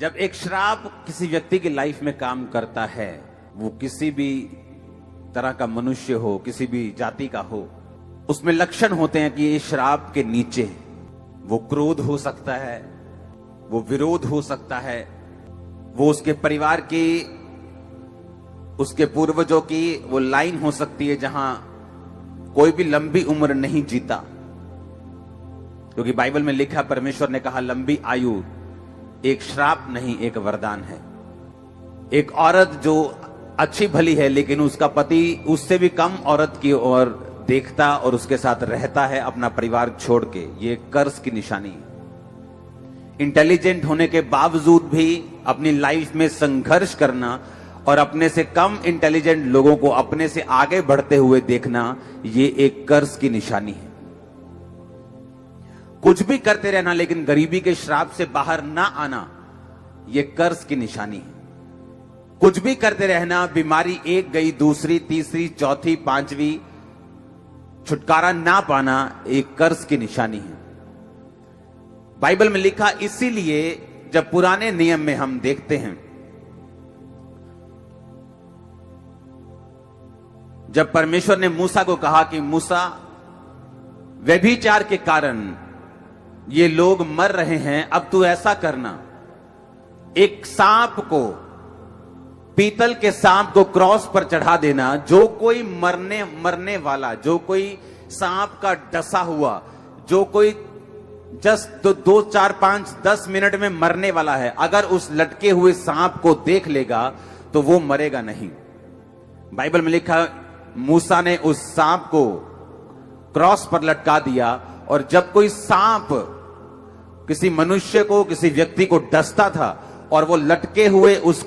जब एक श्राप किसी व्यक्ति की लाइफ में काम करता है, वो किसी भी तरह का मनुष्य हो, किसी भी जाति का हो, उसमें लक्षण होते हैं कि ये श्राप के नीचे वो क्रोध हो सकता है, वो विरोध हो सकता है, वो उसके परिवार की, उसके पूर्वजों की वो लाइन हो सकती है जहां कोई भी लंबी उम्र नहीं जीता, क्योंकि बाइबल में लिखा, परमेश्वर ने कहा लंबी आयु एक श्राप नहीं एक वरदान है। एक औरत जो अच्छी भली है लेकिन उसका पति उससे भी कम औरत की ओर देखता और उसके साथ रहता है अपना परिवार छोड़ के, ये कर्ज की निशानी है। इंटेलिजेंट होने के बावजूद भी अपनी लाइफ में संघर्ष करना और अपने से कम इंटेलिजेंट लोगों को अपने से आगे बढ़ते हुए देखना, ये एक कर्ज की निशानी है। कुछ भी करते रहना लेकिन गरीबी के श्राप से बाहर ना आना, यह कर्ज की निशानी है। कुछ भी करते रहना, बीमारी एक गई, दूसरी, तीसरी, चौथी, पांचवी, छुटकारा ना पाना, एक कर्ज की निशानी है। बाइबल में लिखा, इसीलिए जब पुराने नियम में हम देखते हैं, जब परमेश्वर ने मूसा को कहा कि मूसा, व्यभिचार के कारण ये लोग मर रहे हैं, अब तू ऐसा करना, एक सांप को, पीतल के सांप को क्रॉस पर चढ़ा देना। जो कोई मरने वाला, जो कोई सांप का डसा हुआ, जो कोई जस्ट 2, 4, 5, 10 मिनट में मरने वाला है, अगर उस लटके हुए सांप को देख लेगा तो वो मरेगा नहीं। बाइबल में लिखा, मूसा ने उस सांप को क्रॉस पर लटका दिया, और जब कोई सांप किसी मनुष्य को, किसी व्यक्ति को डसता था और वो लटके हुए उस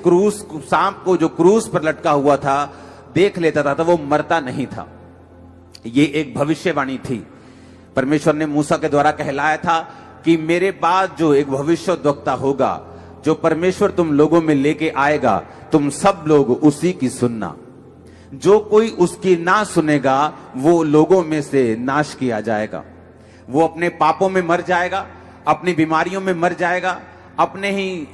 सांप को जो क्रूस पर लटका हुआ था देख लेता था, तो वो मरता नहीं था। ये एक भविष्यवाणी थी। परमेश्वर ने मूसा के द्वारा कहलाया था कि मेरे बाद जो एक भविष्यद्वक्ता होगा, जो परमेश्वर तुम लोगों में लेके आएगा, तुम सब लोग उसी की सुनना। जो कोई उसकी ना सुनेगा वो लोगों में से नाश किया जाएगा। वो अपने पापों में मर जाएगा, अपनी बीमारियों में मर जाएगा, अपने ही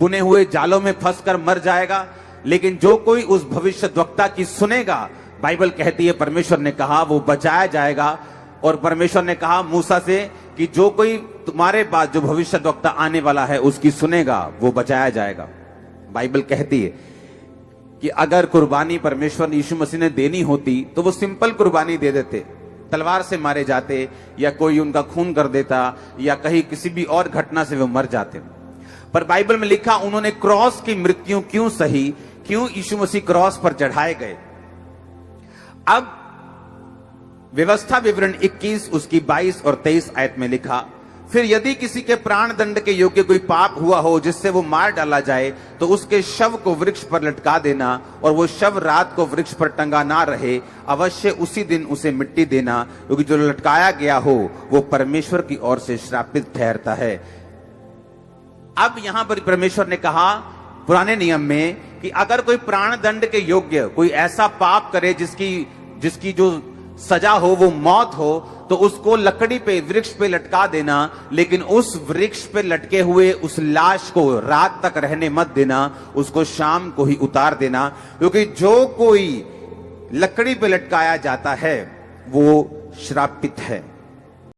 बुने हुए जालों में फंसकर मर जाएगा। लेकिन जो कोई उस भविष्यद्वक्ता की सुनेगा, बाइबल कहती है, परमेश्वर ने कहा, वो बचाया जाएगा। और परमेश्वर ने कहा मूसा से कि जो कोई तुम्हारे बाद जो भविष्यद्वक्ता आने वाला है उसकी सुनेगा, वो बचाया जाएगा। बाइबल कहती है कि अगर कुर्बानी परमेश्वर यीशु मसीह ने देनी होती तो वो सिंपल कुर्बानी दे देते, तलवार से मारे जाते, या कोई उनका खून कर देता, या कहीं किसी भी और घटना से वो मर जाते। पर बाइबल में लिखा, उन्होंने क्रॉस की मृत्यु क्यों सही, क्यों यीशु मसीह क्रॉस पर चढ़ाए गए। अब व्यवस्था विवरण 21 उसकी 22 और 23 आयत में लिखा, फिर यदि किसी के प्राण दंड के योग्य कोई पाप हुआ हो जिससे वो मार डाला जाए, तो उसके शव को वृक्ष पर लटका देना, और वो शव रात को वृक्ष पर टंगा ना रहे, अवश्य उसी दिन उसे मिट्टी देना, क्योंकि जो लटकाया गया हो वो परमेश्वर की ओर से श्रापित ठहरता है। अब यहां पर परमेश्वर ने कहा पुराने नियम में कि अगर कोई प्राण दंड के योग्य कोई ऐसा पाप करे जिसकी जो सजा हो वो मौत हो, तो उसको लकड़ी पे, वृक्ष पे लटका देना, लेकिन उस वृक्ष पे लटके हुए उस लाश को रात तक रहने मत देना, उसको शाम को ही उतार देना, क्योंकि जो कोई लकड़ी पे लटकाया जाता है वो श्रापित है।